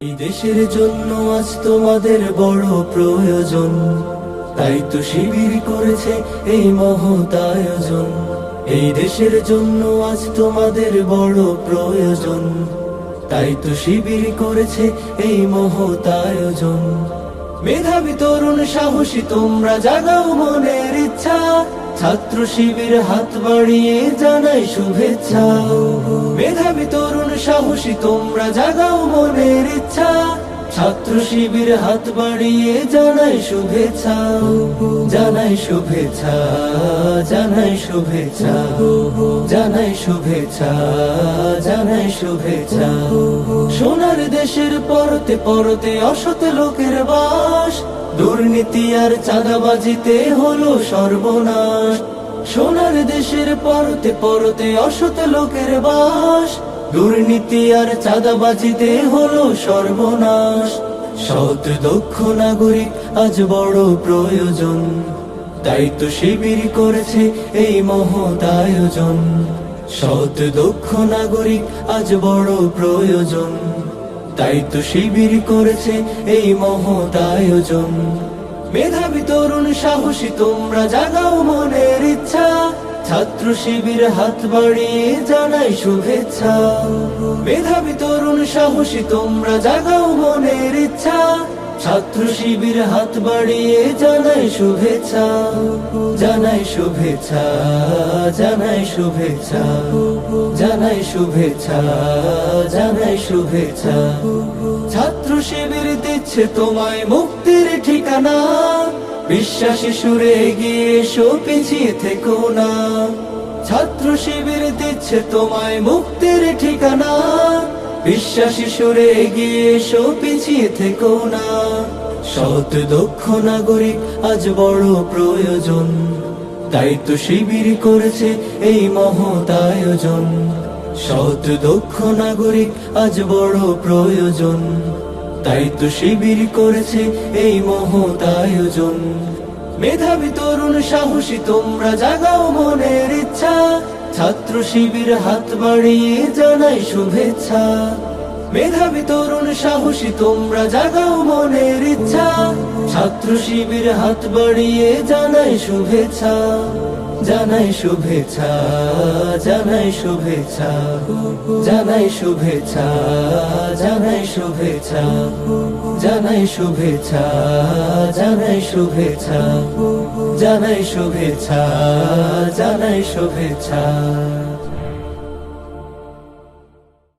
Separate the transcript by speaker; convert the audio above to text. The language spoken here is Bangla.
Speaker 1: এই দেশের জন্য আজ তোমাদের বড় প্রয়োজন, তাই তো শিবির করেছে এই মহৎ আয়োজন। এই দেশের জন্য আজ তোমাদের বড় প্রয়োজন, তাই তো শিবির করেছে এই মহৎ আয়োজন। মেধাবী তরুণ সাহসী তোমরা জাগাও মনের ইচ্ছা, ছাত্র শিবির হাত বাড়িয়ে জানাই শুভেচ্ছা। মেধাবী তরুণ সাহসী তোমরা জাগাও মনের ইচ্ছা, ছাত্র শিবির হাত বাড়িয়ে জানাই শুভেচ্ছা। জানাই শুভেচ্ছা, জানাই শুভেচ্ছা, জানাই শুভেচ্ছা, জানাই শুভেচ্ছা। সোনার দেশের পরতে পরতে অসৎ লোকের বাস, দুর্নীতি আর চাঁদাবাজিতে হলো সর্বনাশ। সোনার দেশের পরতে পরতে অসৎ লোকের বাস, দুর্নীতি আর চাঁদাবাজিতে হলো সর্বনাশ। সৎ দক্ষ নাগরিক আজ বড় প্রয়োজন, তাই তো শিবির করেছে এই মহৎ আয়োজন। সৎ দক্ষ নাগরিক আজ বড় প্রয়োজন, তাই তো শিবির করেছে এই মহৎ আয়োজন। মেধাবী তরুণ সাহসী তোমরা জাগাও মনের ইচ্ছা, ছাত্র শিবির হাত বাড়িয়ে জানাই শুভেচ্ছা। মেধাবী তরুণ সাহসী তোমরা জাগাও মনের ইচ্ছা, ছাত্র শিবির হাত বাড়িয়ে জানাই শুভেচ্ছা। জানাই শুভেচ্ছা, জানাই শুভেচ্ছা, জানাই শুভেচ্ছা, জানাই শুভেচ্ছা। ছাত্র শিবির দিচ্ছে তোমায় মুক্তির ঠিকানা, বিশ্বাসী সুরে এগিয়ে এসো পিছিয়ে থেকো না। ছাত্র শিবির দিচ্ছে তোমায় মুক্তির ঠিকানা, বিশ্বাসী সুরে এগিয়ে এসো পিছিয়ে থেকো না। সৎ দক্ষ নাগরিক আজ বড় প্রয়োজন, তাই তো শিবির করেছে এই মহৎ আয়োজন। সৎ দক্ষ নাগরিক আজ বড় প্রয়োজন, তাই তো শিবির করেছে এই মহৎ আয়োজন। মেধাবী তরুণ সাহসী তোমরা জাগাও মনের ইচ্ছা, ছাত্র শিবির হাত বাড়িয়ে জানাই শুভেচ্ছা। মেধাবী তরুণ সাহসী তোমরা জাগাও মনের ইচ্ছা, ছাত্র শিবির হাত বাড়িয়ে জানাই শুভেচ্ছা। জানাই শুভেচ্ছা, জানাই শুভেচ্ছা, জানাই শুভেচ্ছা, জানাই শুভেচ্ছা, জানাই শুভেচ্ছা, জানাই শুভেচ্ছা, জানাই শুভেচ্ছা, জানাই শুভেচ্ছা।